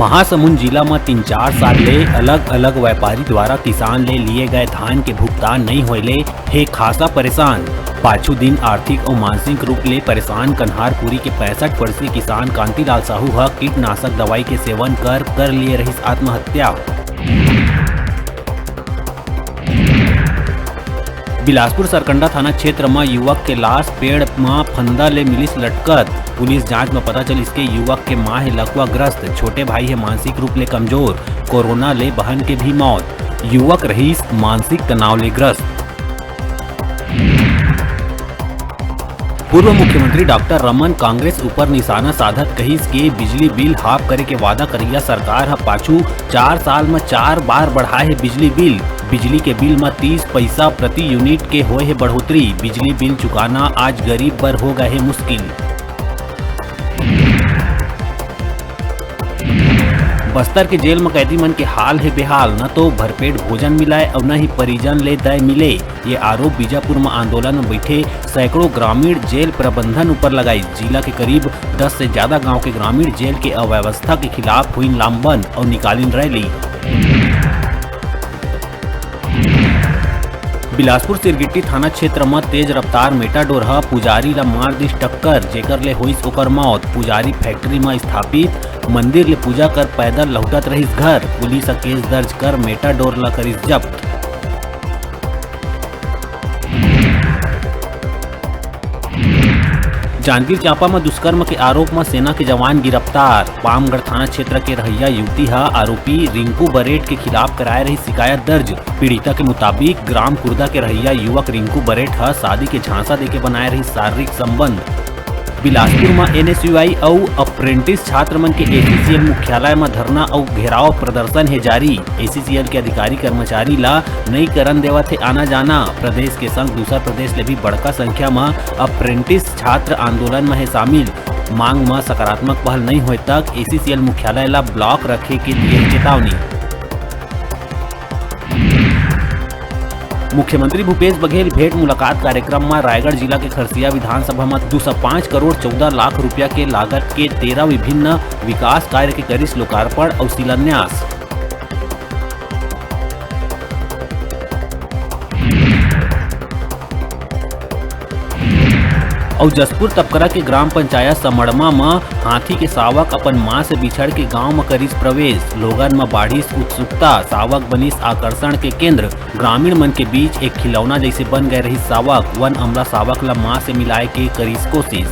महासमुंद जिला में 3-4 साल ले अलग अलग व्यापारी द्वारा किसान ले लिए गए धान के भुगतान नहीं होले हे खासा परेशान। पाछू दिन आर्थिक और मानसिक रूप ले परेशान कन्हारपुरी के 65 वर्षीय किसान कांतिलाल साहू ह कीटनाशक दवाई के सेवन कर लिए रहिस आत्महत्या। बिलासपुर सरकंडा थाना क्षेत्र में युवक के लाश पेड़ में फंदा ले मिलिस लटकत। पुलिस जांच में पता चलिस के युवक के मां है लकवा ग्रस्त, छोटे भाई है मानसिक रूप ले कमजोर, कोरोना ले बहन के भी मौत। युवक रहीस मानसिक तनाव ले ग्रस्त। पूर्व मुख्यमंत्री डॉक्टर रमन कांग्रेस ऊपर निशाना साधत कहिस के बिजली बिल हाफ करे के वादा करिया सरकार है पाछू 4 साल में 4 बार बढ़ाए है बिजली बिल। बिजली के बिल में 30 पैसा प्रति यूनिट के होए है बढ़ोतरी। बिजली बिल चुकाना आज गरीब पर हो गए है मुश्किल। बस्तर के जेल में कैदी मन के हाल है बेहाल, न तो भरपेट भोजन मिलाए और न ही परिजन ले दय मिले। ये आरोप बीजापुर में आंदोलन में बैठे सैकड़ों ग्रामीण जेल प्रबंधन ऊपर लगाई। जिला के करीब 10 से ज्यादा गांव के ग्रामीण जेल के अव्यवस्था के खिलाफ हुई लामबंद और निकाली रैली। बिलासपुर सिरगिट्टी थाना क्षेत्र में तेज रफ्तार मेटाडोर ह पुजारी ला मार दिस टक्कर, जेकर ले होइस ओकर मौत। पुजारी फैक्ट्री में स्थापित मंदिर ले पूजा कर पैदल लौटत रहिस घर। पुलिस केस दर्ज कर मेटाडोर ला करिस जब्त। जांजगीर चांपा में दुष्कर्म के आरोप में सेना के जवान गिरफ्तार। पामगढ़ थाना क्षेत्र के रहैया युवती है आरोपी रिंकू बरेट के खिलाफ कराए रही शिकायत दर्ज। पीड़िता के मुताबिक ग्राम कुर्दा के रहैया युवक रिंकू बरेट है शादी के झांसा देके बनाए रही शारीरिक संबंध। बिलासपुर में एनएसयूआई और अप्रेंटिस छात्र मन के एसीसीएल मुख्यालय में धरना और घेराव प्रदर्शन है जारी। एसीसीएल के अधिकारी कर्मचारी ला नई करन देवत है आना जाना। प्रदेश के संग दूसरा प्रदेश ले भी बड़का संख्या में अप्रेंटिस छात्र आंदोलन में है शामिल। मांग में सकारात्मक पहल नहीं होए तक एसीसीएल मुख्यालय ला ब्लॉक रखे के लिए चेतावनी। मुख्यमंत्री भूपेश बघेल भेंट मुलाकात कार्यक्रम में रायगढ़ जिला के खरसिया विधानसभा में 205 करोड़ 14 लाख रुपया के लागत के 13 विभिन्न विकास कार्य के करिस लोकार्पण और शिलान्यास। और जसपुर तपकरा के ग्राम पंचायत समड़मा में हाथी के सावक अपन मां से बिछड़ के गांव में करिस प्रवेश। लोगन में बाढ़िस उत्सुकता, सावक बनिस आकर्षण के केंद्र। ग्रामीण मन के बीच एक खिलौना जैसे बन गए रही सावक। वन अमला सावक ला मां से मिलाए के करिस कोशिश।